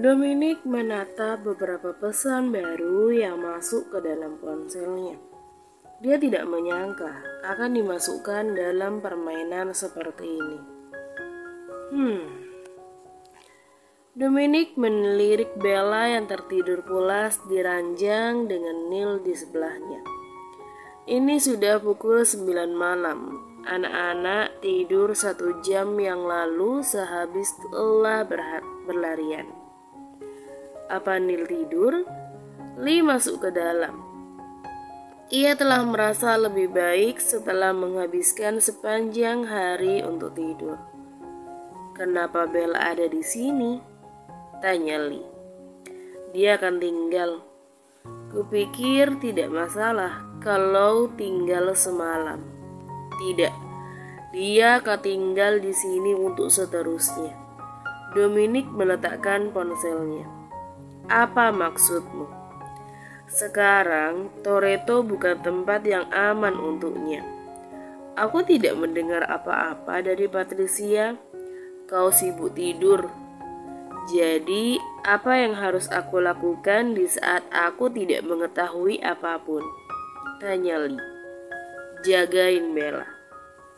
Dominic menatap beberapa pesan baru yang masuk ke dalam ponselnya. Dia tidak menyangka akan dimasukkan dalam permainan seperti ini. Dominic melirik Bella yang tertidur pulas di ranjang dengan Neil di sebelahnya. Ini sudah pukul 9 malam. Anak-anak tidur 1 jam yang lalu sehabis lelah berlarian. Apa Neil tidur? Lee masuk ke dalam. Ia telah merasa lebih baik setelah menghabiskan sepanjang hari untuk tidur. Kenapa Bella ada di sini? Tanya Lee. Dia akan tinggal. Kupikir tidak masalah kalau tinggal semalam. Tidak, dia akan tinggal di sini untuk seterusnya. Dominic meletakkan ponselnya. Apa maksudmu? Sekarang Toretto bukan tempat yang aman untuknya. Aku tidak mendengar apa-apa dari Patricia. Kau sibuk tidur. Jadi, apa yang harus aku lakukan di saat aku tidak mengetahui apapun? Tanya Lee. Jagain Bella.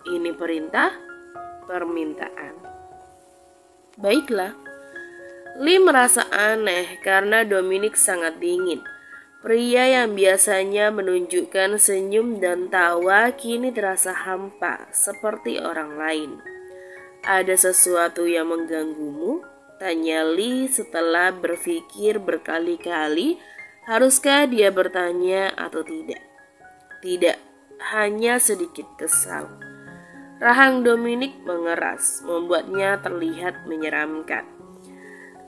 Ini perintah? Permintaan. Baiklah. Lee merasa aneh karena Dominic sangat dingin. Pria yang biasanya menunjukkan senyum dan tawa kini terasa hampa seperti orang lain. Ada sesuatu yang mengganggumu? Tanya Lee setelah berpikir berkali-kali haruskah dia bertanya atau tidak. Tidak, hanya sedikit kesal. Rahang Dominic mengeras, membuatnya terlihat menyeramkan.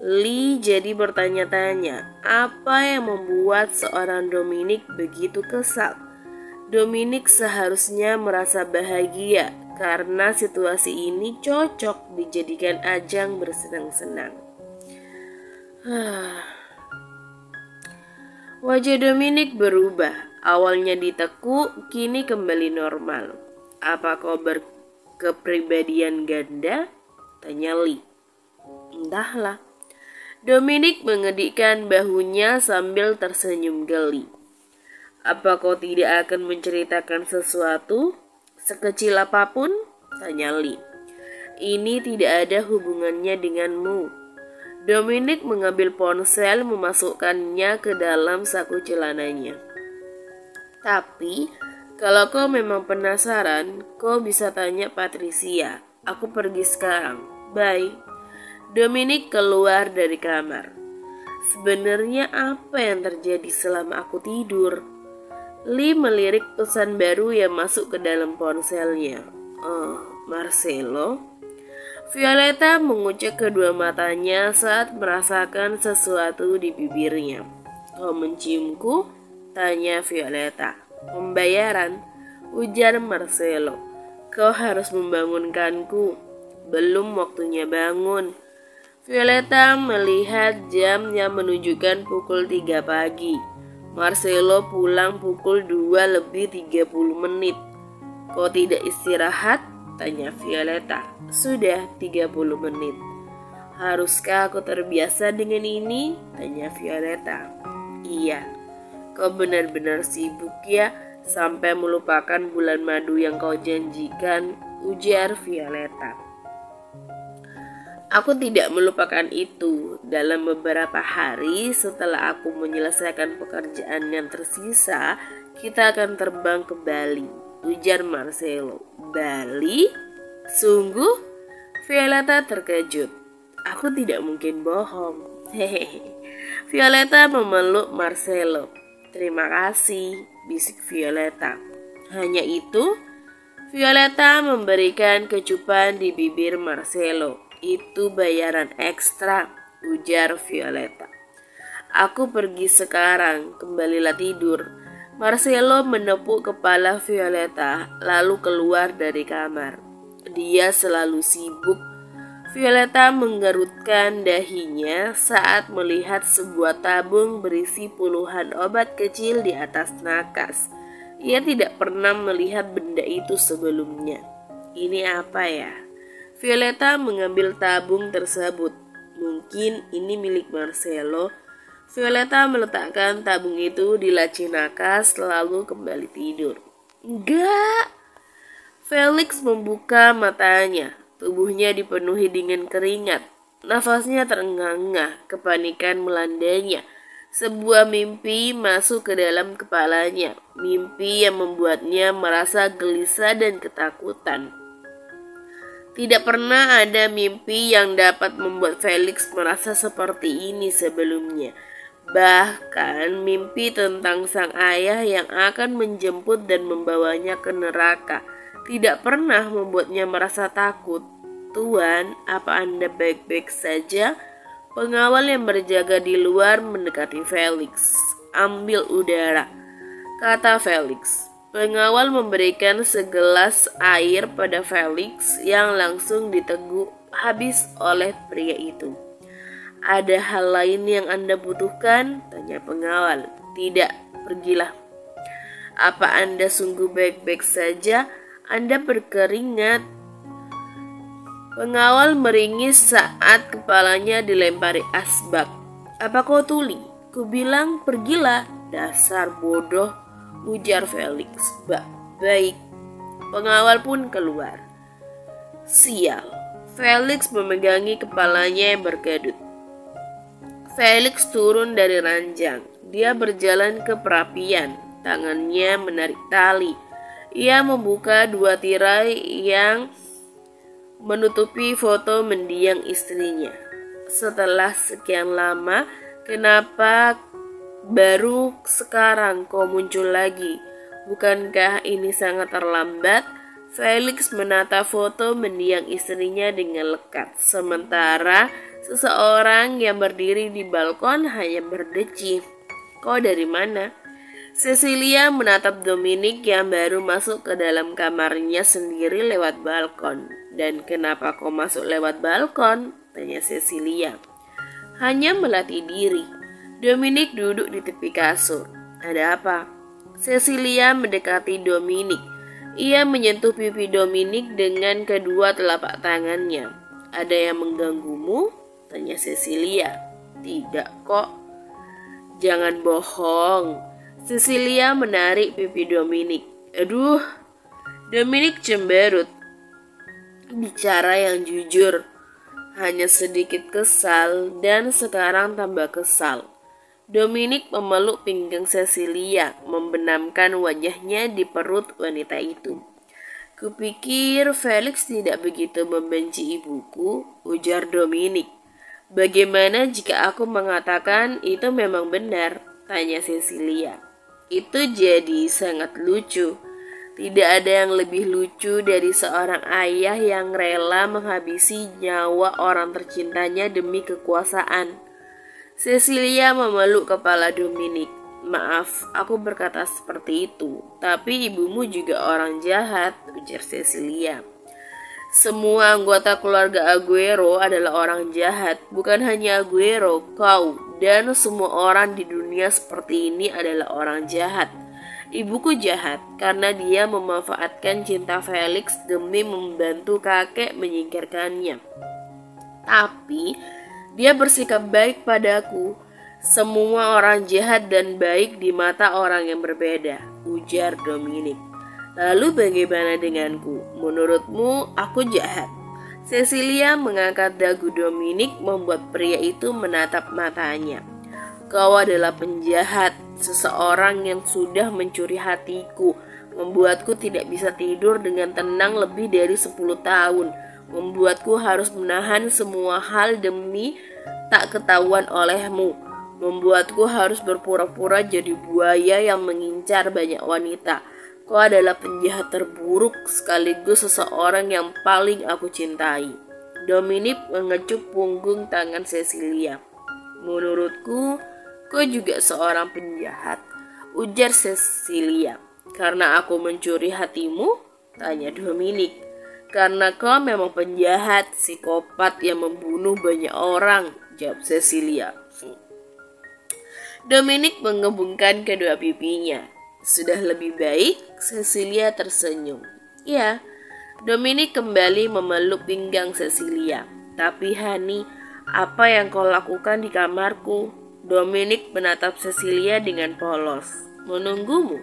Lee jadi bertanya-tanya, apa yang membuat seorang Dominic begitu kesal? Dominic seharusnya merasa bahagia karena situasi ini cocok dijadikan ajang bersenang-senang. Wajah Dominic berubah, awalnya ditekuk, kini kembali normal. Apa kau berkepribadian ganda? Tanya Lee. Entahlah. Dominic mengedikkan bahunya sambil tersenyum geli. Apa kau tidak akan menceritakan sesuatu? Sekecil apapun? Tanya Lee. Ini tidak ada hubungannya denganmu. Dominic mengambil ponsel memasukkannya ke dalam saku celananya. Tapi, kalau kau memang penasaran, kau bisa tanya Patricia. Aku pergi sekarang. Bye. Dominic keluar dari kamar. Sebenarnya apa yang terjadi selama aku tidur? Lee melirik pesan baru yang masuk ke dalam ponselnya. Oh, Marcelo. Violeta mengucek kedua matanya saat merasakan sesuatu di bibirnya. Kau menciumku? Tanya Violeta. Pembayaran, ujar Marcelo. Kau harus membangunkanku. Belum waktunya bangun. Violeta melihat jam yang menunjukkan pukul 3 pagi. Marcelo pulang pukul 2:30. Kau tidak istirahat? Tanya Violeta. Sudah 30 menit. Haruskah aku terbiasa dengan ini? Tanya Violeta. Iya. Kau benar-benar sibuk ya, sampai melupakan bulan madu yang kau janjikan, ujar Violeta. Aku tidak melupakan itu. Dalam beberapa hari setelah aku menyelesaikan pekerjaan yang tersisa, kita akan terbang ke Bali, ujar Marcelo. Bali? Sungguh? Violeta terkejut. Aku tidak mungkin bohong. Hehehe. Violeta memeluk Marcelo. Terima kasih, bisik Violeta. Hanya itu? Violeta memberikan kecupan di bibir Marcelo. Itu bayaran ekstra, ujar Violeta. Aku pergi sekarang, kembalilah tidur. Marcelo menepuk kepala Violeta, lalu keluar dari kamar. Dia selalu sibuk. Violeta menggerutkan dahinya saat melihat sebuah tabung berisi puluhan obat kecil di atas nakas. Ia tidak pernah melihat benda itu sebelumnya. Ini apa ya? Violeta mengambil tabung tersebut. Mungkin ini milik Marcelo. Violeta meletakkan tabung itu di laci nakas lalu kembali tidur. Enggak. Felix membuka matanya. Tubuhnya dipenuhi dengan keringat. Nafasnya terengah-engah, kepanikan melandanya. Sebuah mimpi masuk ke dalam kepalanya. Mimpi yang membuatnya merasa gelisah dan ketakutan. Tidak pernah ada mimpi yang dapat membuat Felix merasa seperti ini sebelumnya. Bahkan mimpi tentang sang ayah yang akan menjemput dan membawanya ke neraka tidak pernah membuatnya merasa takut. Tuan, apa Anda baik-baik saja? Pengawal yang berjaga di luar mendekati Felix. Ambil udara, kata Felix. Pengawal memberikan segelas air pada Felix yang langsung diteguk habis oleh pria itu. Ada hal lain yang Anda butuhkan? Tanya pengawal. Tidak, pergilah. Apa Anda sungguh baik-baik saja? Anda berkeringat. Pengawal meringis saat kepalanya dilempari asbak. Apa kau tuli? Ku bilang pergilah. Dasar bodoh, ujar Felix. Baik. Pengawal pun keluar. Sial. Felix memegangi kepalanya yang berkedut. Felix turun dari ranjang. Dia berjalan ke perapian. Tangannya menarik tali. Ia membuka dua tirai yang menutupi foto mendiang istrinya. Setelah sekian lama, kenapa baru sekarang kau muncul lagi? Bukankah ini sangat terlambat? Felix menata foto mendiang istrinya dengan lekat. Sementara seseorang yang berdiri di balkon hanya berdecih. Kau dari mana? Cecilia menatap Dominic yang baru masuk ke dalam kamarnya sendiri lewat balkon. Dan kenapa kau masuk lewat balkon? Tanya Cecilia. Hanya melatih diri. Dominic duduk di tepi kasur. Ada apa? Cecilia mendekati Dominic. Ia menyentuh pipi Dominic dengan kedua telapak tangannya. Ada yang mengganggumu? Tanya Cecilia. Tidak kok. Jangan bohong. Cecilia menarik pipi Dominic. Aduh. Dominic cemberut. Bicara yang jujur. Hanya sedikit kesal dan sekarang tambah kesal. Dominic memeluk pinggang Cecilia, membenamkan wajahnya di perut wanita itu. Kupikir Felix tidak begitu membenci ibuku, ujar Dominic. Bagaimana jika aku mengatakan itu memang benar? Tanya Cecilia. Itu jadi sangat lucu. Tidak ada yang lebih lucu dari seorang ayah yang rela menghabisi nyawa orang tercintanya demi kekuasaan. Cecilia memeluk kepala Dominic. Maaf, aku berkata seperti itu. Tapi ibumu juga orang jahat, ujar Cecilia. Semua anggota keluarga Aguero adalah orang jahat. Bukan hanya Aguero, kau dan semua orang di dunia seperti ini adalah orang jahat. Ibuku jahat karena dia memanfaatkan cinta Felix demi membantu kakek menyingkirkannya. Tapi dia bersikap baik padaku. Semua orang jahat dan baik di mata orang yang berbeda, ujar Dominic. Lalu bagaimana denganku? Menurutmu aku jahat? Cecilia mengangkat dagu Dominic membuat pria itu menatap matanya. Kau adalah penjahat, seseorang yang sudah mencuri hatiku, membuatku tidak bisa tidur dengan tenang lebih dari 10 tahun, membuatku harus menahan semua hal demi tak ketahuan olehmu, membuatku harus berpura-pura jadi buaya yang mengincar banyak wanita. Kau adalah penjahat terburuk sekaligus seseorang yang paling aku cintai. Dominic mengecup punggung tangan Cecilia. Menurutku, kau juga seorang penjahat, ujar Cecilia. Karena aku mencuri hatimu? Tanya Dominic. Karena kau memang penjahat, psikopat yang membunuh banyak orang, jawab Cecilia. Dominic mengebungkan kedua pipinya. Sudah lebih baik? Cecilia tersenyum. Ya, Dominic kembali memeluk pinggang Cecilia. Tapi Hani, Apa yang kau lakukan di kamarku? Dominic menatap Cecilia dengan polos. Menunggumu.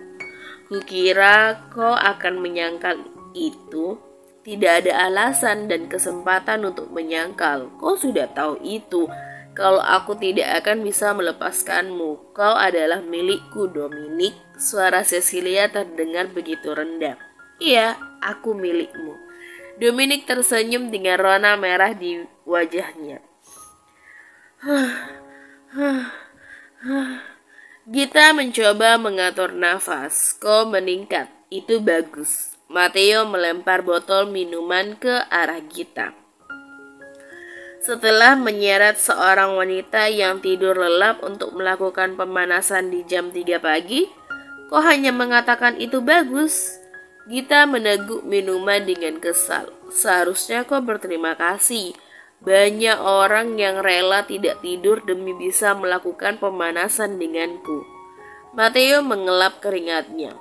Kukira kau akan menyangkal itu. Tidak ada alasan dan kesempatan untuk menyangkal. Kau sudah tahu itu. Kalau aku tidak akan bisa melepaskanmu. Kau adalah milikku, Dominic. Suara Cecilia terdengar begitu rendah. Iya, aku milikmu. Dominic tersenyum dengan rona merah di wajahnya. Gita mencoba mengatur nafas. Kau meningkat. Itu bagus. Matteo melempar botol minuman ke arah Gita. Setelah menyeret seorang wanita yang tidur lelap untuk melakukan pemanasan di jam 3 pagi, kau hanya mengatakan itu bagus. Gita meneguk minuman dengan kesal. Seharusnya kau berterima kasih. Banyak orang yang rela tidak tidur demi bisa melakukan pemanasan denganku. Matteo mengelap keringatnya.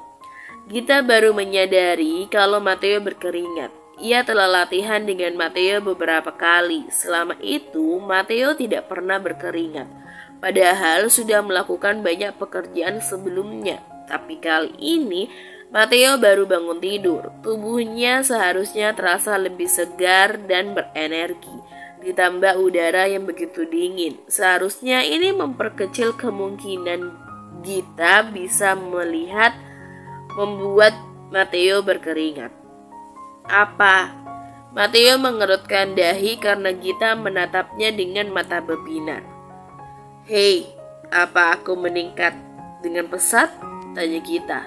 Gita baru menyadari kalau Matteo berkeringat. Ia telah latihan dengan Matteo beberapa kali. Selama itu, Matteo tidak pernah berkeringat. Padahal sudah melakukan banyak pekerjaan sebelumnya. Tapi kali ini, Matteo baru bangun tidur. Tubuhnya seharusnya terasa lebih segar dan berenergi. Ditambah udara yang begitu dingin. Seharusnya ini memperkecil kemungkinan Gita bisa membuat Matteo berkeringat. Apa? Matteo mengerutkan dahi karena Gita menatapnya dengan mata bebinar. Hei, apa aku meningkat dengan pesat? Tanya Gita.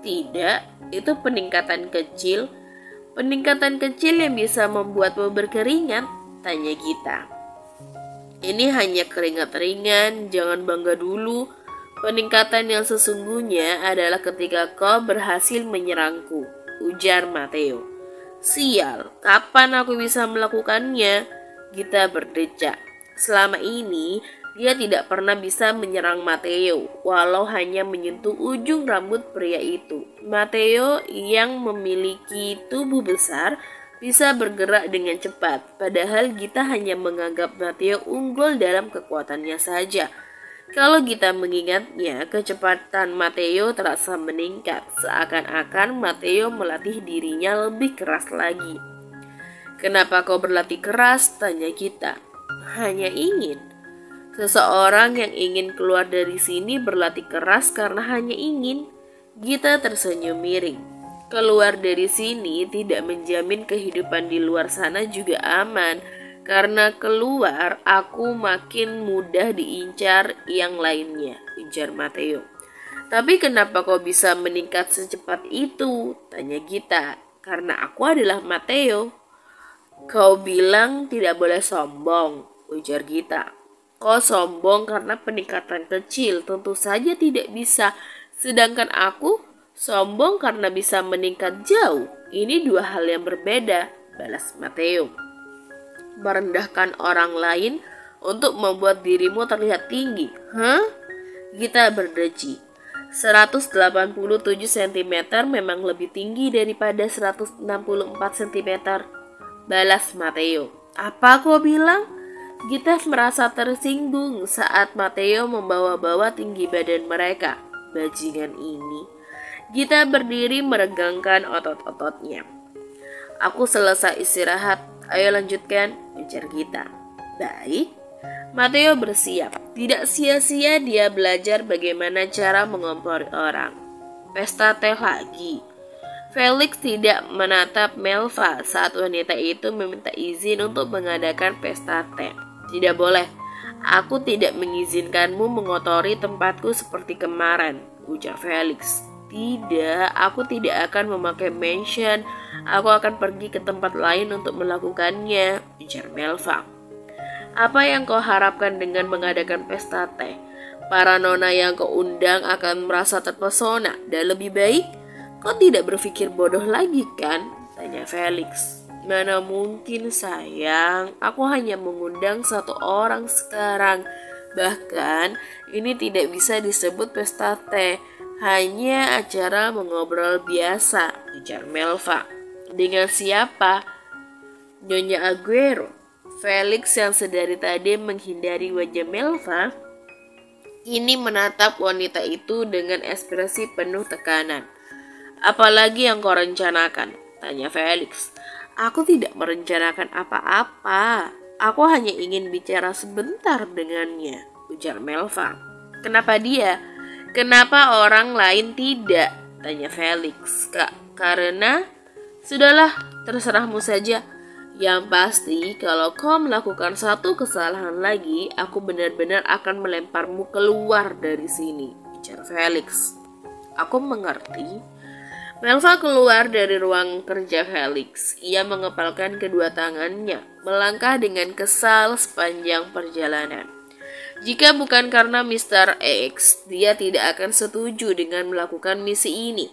Tidak, itu peningkatan kecil. Peningkatan kecil yang bisa membuatmu berkeringat? Tanya Gita. Ini hanya keringat ringan, jangan bangga dulu. Peningkatan yang sesungguhnya adalah ketika kau berhasil menyerangku, ujar Matteo. Sial, kapan aku bisa melakukannya? Gita berdecak. Selama ini, dia tidak pernah bisa menyerang Matteo, walau hanya menyentuh ujung rambut pria itu. Matteo yang memiliki tubuh besar bisa bergerak dengan cepat, padahal Gita hanya menganggap Matteo unggul dalam kekuatannya saja. Kalau Gita mengingatnya, kecepatan Matteo terasa meningkat, seakan-akan Matteo melatih dirinya lebih keras lagi. Kenapa kau berlatih keras? Tanya Gita. Hanya ingin. Seseorang yang ingin keluar dari sini berlatih keras karena hanya ingin. Gita tersenyum miring. Keluar dari sini tidak menjamin kehidupan di luar sana juga aman. Karena keluar, aku makin mudah diincar yang lainnya, ujar Matteo. Tapi kenapa kau bisa meningkat secepat itu? Tanya Gita. Karena aku adalah Matteo. Kau bilang tidak boleh sombong, ujar Gita. Kau sombong karena peningkatan kecil, tentu saja tidak bisa. Sedangkan aku sombong karena bisa meningkat jauh. Ini dua hal yang berbeda, balas Matteo. Merendahkan orang lain untuk membuat dirimu terlihat tinggi. Gita berdeci. 187 cm memang lebih tinggi daripada 164 cm. Balas Matteo. Apa kau bilang? Gita merasa tersinggung saat Matteo membawa-bawa tinggi badan mereka. Bajingan ini. Gita berdiri meregangkan otot-ototnya. Aku selesai istirahat. Ayo lanjutkan, ujar Gita. Baik. Matteo bersiap. Tidak sia-sia dia belajar bagaimana cara mengompori orang. Pesta teh lagi. Felix tidak menatap Melva saat wanita itu meminta izin untuk mengadakan pesta teh. Tidak boleh. Aku tidak mengizinkanmu mengotori tempatku seperti kemarin, ujar Felix. Tidak, aku tidak akan memakai mansion. Aku akan pergi ke tempat lain untuk melakukannya, ujar Melva. Apa yang kau harapkan dengan mengadakan pesta teh? Para nona yang kau undang akan merasa terpesona dan lebih baik. Kau tidak berpikir bodoh lagi kan? Tanya Felix. Mana mungkin sayang, aku hanya mengundang satu orang sekarang. Bahkan ini tidak bisa disebut pesta teh. Hanya acara mengobrol biasa, ujar Melva. Dengan siapa? Nyonya Aguero. Felix yang sedari tadi menghindari wajah Melva, kini menatap wanita itu dengan ekspresi penuh tekanan. "Apalagi yang kau rencanakan?" tanya Felix. "Aku tidak merencanakan apa-apa. Aku hanya ingin bicara sebentar dengannya," ujar Melva. "Kenapa dia? Kenapa orang lain tidak?" tanya Felix. Karena sudahlah, terserahmu saja. Yang pasti, kalau kau melakukan satu kesalahan lagi, aku benar-benar akan melemparmu keluar dari sini," ujar Felix. "Aku mengerti." Melva keluar dari ruang kerja Felix. Ia mengepalkan kedua tangannya, melangkah dengan kesal sepanjang perjalanan. Jika bukan karena Mr. X, dia tidak akan setuju dengan melakukan misi ini.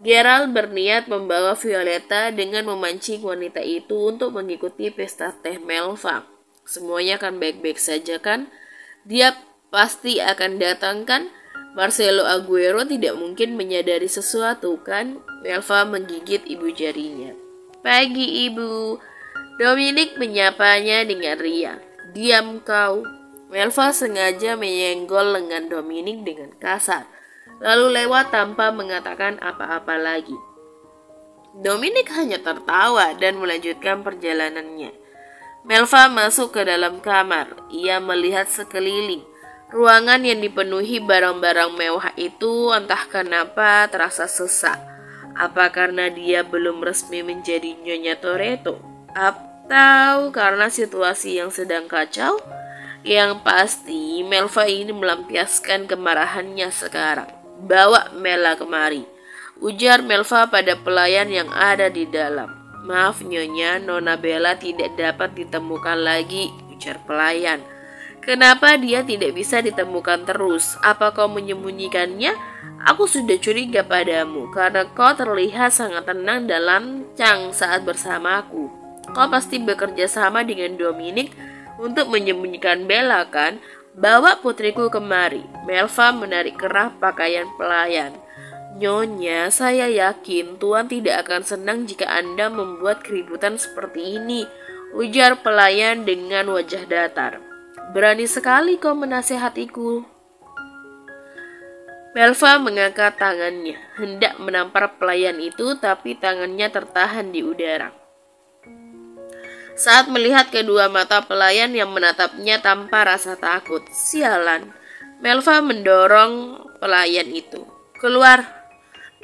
Gerald berniat membawa Violetta dengan memancing wanita itu untuk mengikuti pesta teh Melva. Semuanya akan baik-baik saja kan? Dia pasti akan datang kan? Marcelo Aguero tidak mungkin menyadari sesuatu kan? Melva menggigit ibu jarinya. "Pagi, Ibu." Dominic menyapanya dengan riang. "Diam kau." Melva sengaja menyenggol lengan Dominic dengan kasar, lalu lewat tanpa mengatakan apa-apa lagi. Dominic hanya tertawa dan melanjutkan perjalanannya. Melva masuk ke dalam kamar. Ia melihat sekeliling. Ruangan yang dipenuhi barang-barang mewah itu entah kenapa terasa sesak. Apa karena dia belum resmi menjadi Nyonya Toretto? Atau karena situasi yang sedang kacau? Yang pasti, Melva ini melampiaskan kemarahannya sekarang. "Bawa Mela kemari," ujar Melva pada pelayan yang ada di dalam. "Maaf Nyonya, Nona Bella tidak dapat ditemukan lagi," ujar pelayan. "Kenapa dia tidak bisa ditemukan terus? Apa kau menyembunyikannya? Aku sudah curiga padamu karena kau terlihat sangat tenang dan lancang saat bersamaku. Kau pasti bekerja sama dengan Dominic untuk menyembunyikan Bella kan? Bawa putriku kemari." Melva menarik kerah pakaian pelayan. "Nyonya, saya yakin Tuan tidak akan senang jika Anda membuat keributan seperti ini," ujar pelayan dengan wajah datar. "Berani sekali kau menasehatiku." Melva mengangkat tangannya, hendak menampar pelayan itu, tapi tangannya tertahan di udara. Saat melihat kedua mata pelayan yang menatapnya tanpa rasa takut, "Sialan!" Melva mendorong pelayan itu. "Keluar!"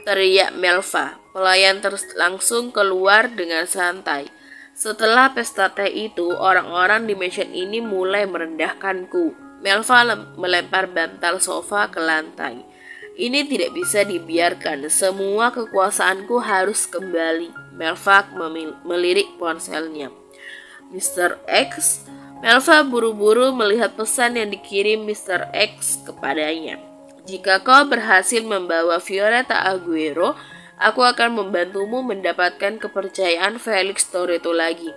teriak Melva. Pelayan langsung keluar dengan santai. Setelah pesta teh itu, orang-orang di mansion ini mulai merendahkanku. Melva melempar bantal sofa ke lantai. "Ini tidak bisa dibiarkan. Semua kekuasaanku harus kembali." Melva melirik ponselnya. "Mr. X?" Melva buru-buru melihat pesan yang dikirim Mr. X kepadanya. "Jika kau berhasil membawa Violetta Aguero, aku akan membantumu mendapatkan kepercayaan Felix Toretto lagi."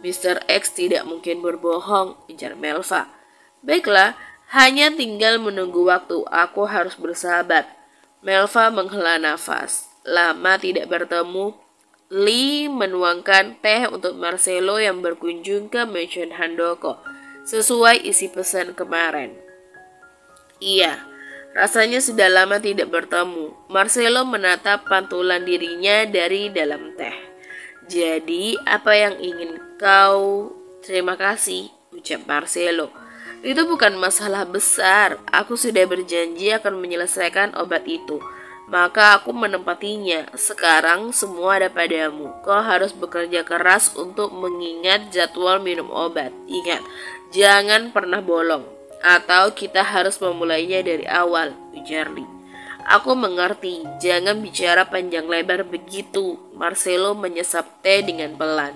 "Mr. X tidak mungkin berbohong," ujar Melva. "Baiklah, hanya tinggal menunggu waktu. Aku harus bersabar." Melva menghela nafas. Lama tidak bertemu, Lee menuangkan teh untuk Marcelo yang berkunjung ke mansion Handoko, sesuai isi pesan kemarin. "Iya, rasanya sudah lama tidak bertemu." Marcelo menatap pantulan dirinya dari dalam teh. "Jadi, apa yang ingin kau?" "Terima kasih," ucap Marcelo. "Itu bukan masalah besar. Aku sudah berjanji akan menyelesaikan obat itu. Maka aku menempatinya. Sekarang semua ada padamu. Kau harus bekerja keras untuk mengingat jadwal minum obat. Ingat, jangan pernah bolong. Atau kita harus memulainya dari awal," ujar Lee. "Aku mengerti. Jangan bicara panjang lebar begitu." Marcelo menyesap teh dengan pelan.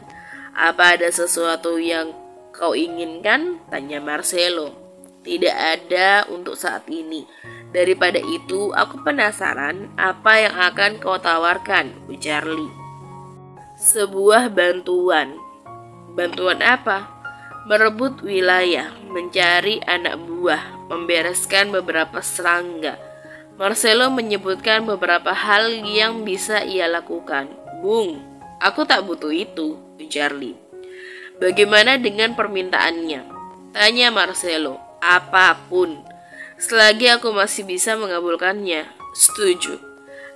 "Apa ada sesuatu yang kau inginkan?" tanya Marcelo. "Tidak ada untuk saat ini. Daripada itu, aku penasaran apa yang akan kau tawarkan," ujar Lee. "Sebuah bantuan." "Bantuan apa?" "Merebut wilayah, mencari anak buah, membereskan beberapa serangga." Marcelo menyebutkan beberapa hal yang bisa ia lakukan. "Bung, aku tak butuh itu," ujar Lee. Bagaimana dengan permintaannya? Tanya Marcelo. Apapun, selagi aku masih bisa mengabulkannya. Setuju.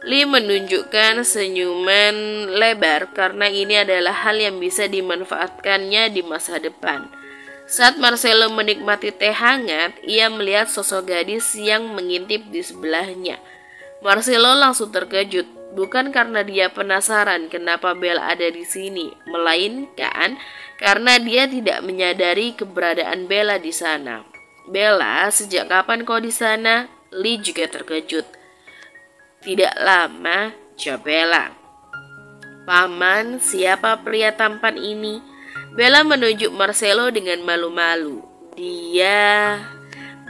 Lee menunjukkan senyuman lebar karena ini adalah hal yang bisa dimanfaatkannya di masa depan. Saat Marcelo menikmati teh hangat, ia melihat sosok gadis yang mengintip di sebelahnya. Marcelo langsung terkejut, bukan karena dia penasaran kenapa Bella ada di sini, melainkan karena dia tidak menyadari keberadaan Bella di sana. Bella, sejak kapan kau di sana? Lee juga terkejut. Tidak lama, jawab Bella. Paman, siapa pria tampan ini? Bella menunjuk Marcelo dengan malu-malu. Dia...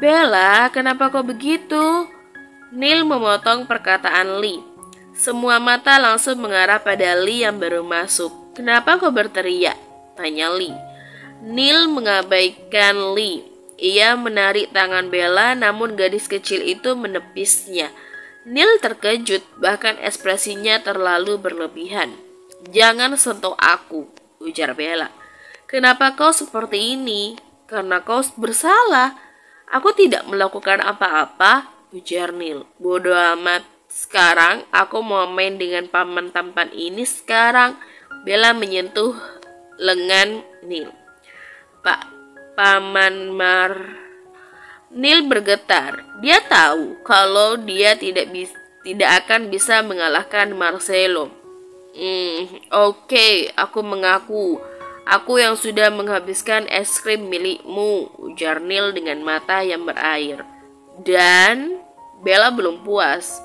Bella, kenapa kau begitu? Neil memotong perkataan Lee. Semua mata langsung mengarah pada Lee yang baru masuk. Kenapa kau berteriak? Tanya Lee. Neil mengabaikan Lee. Ia menarik tangan Bella, namun gadis kecil itu menepisnya. Neil terkejut, bahkan ekspresinya terlalu berlebihan. Jangan sentuh aku, ujar Bella. Kenapa kau seperti ini? Karena kau bersalah. Aku tidak melakukan apa-apa, ujar Neil. Bodoh amat. Sekarang aku mau main dengan paman tampan ini sekarang. Bella menyentuh lengan Neil. Paman Neil bergetar. Dia tahu kalau dia tidak akan bisa mengalahkan Marcelo. Oke, aku mengaku. Aku yang sudah menghabiskan es krim milikmu, ujar Neil dengan mata yang berair. Dan Bella belum puas.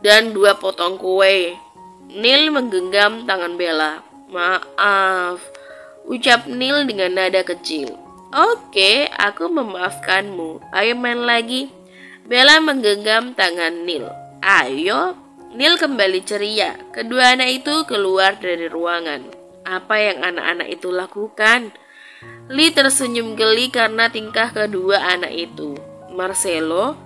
Dan 2 potong kue. Neil menggenggam tangan Bella. Maaf, ucap Neil dengan nada kecil. Oke, aku memaafkanmu. Ayo main lagi. Bella menggenggam tangan Neil. Ayo. Neil kembali ceria. Kedua anak itu keluar dari ruangan. Apa yang anak-anak itu lakukan? Lee tersenyum geli karena tingkah kedua anak itu. Marcelo?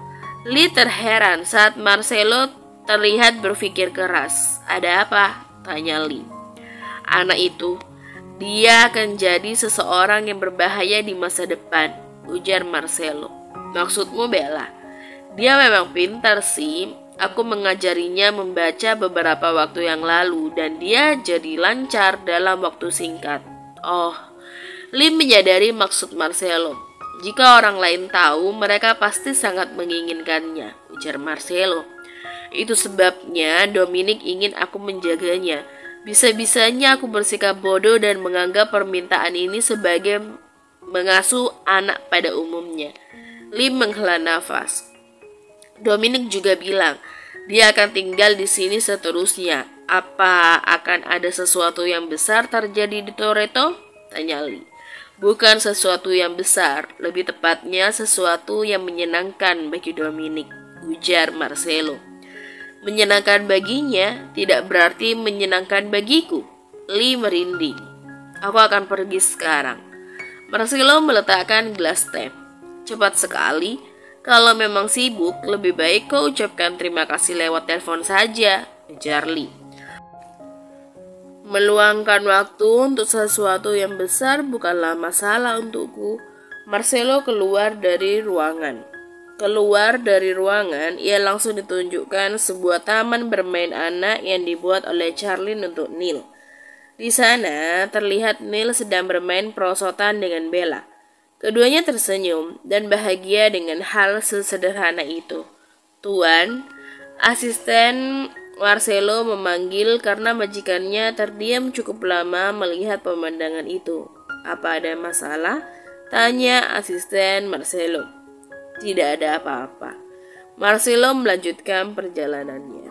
Lee terheran saat Marcelo terlihat berpikir keras. Ada apa? Tanya Lee. Anak itu, dia akan jadi seseorang yang berbahaya di masa depan, ujar Marcelo. Maksudmu Bella? Dia memang pintar sih. Aku mengajarinya membaca beberapa waktu yang lalu dan dia jadi lancar dalam waktu singkat. Oh, Lee menyadari maksud Marcelo. Jika orang lain tahu, mereka pasti sangat menginginkannya, ujar Marcelo. Itu sebabnya Dominic ingin aku menjaganya. Bisa-bisanya aku bersikap bodoh dan menganggap permintaan ini sebagai mengasuh anak pada umumnya. Lee menghela nafas. Dominic juga bilang, dia akan tinggal di sini seterusnya. Apa akan ada sesuatu yang besar terjadi di Toretto? Tanya Lee. Bukan sesuatu yang besar, lebih tepatnya sesuatu yang menyenangkan bagi Dominic, ujar Marcelo. Menyenangkan baginya tidak berarti menyenangkan bagiku. Lee merinding. Aku akan pergi sekarang. Marcelo meletakkan gelas teh. Cepat sekali. Kalau memang sibuk, lebih baik kau ucapkan terima kasih lewat telepon saja, ujar Lee. Meluangkan waktu untuk sesuatu yang besar bukanlah masalah untukku. Marcelo keluar dari ruangan. Ia langsung ditunjukkan sebuah taman bermain anak yang dibuat oleh Charlene untuk Neil. Di sana terlihat Neil sedang bermain perosotan dengan Bella. Keduanya tersenyum dan bahagia dengan hal sesederhana itu. Tuan, asisten Marcelo memanggil karena majikannya terdiam cukup lama melihat pemandangan itu. Apa ada masalah? Tanya asisten Marcelo. Tidak ada apa-apa. Marcelo melanjutkan perjalanannya.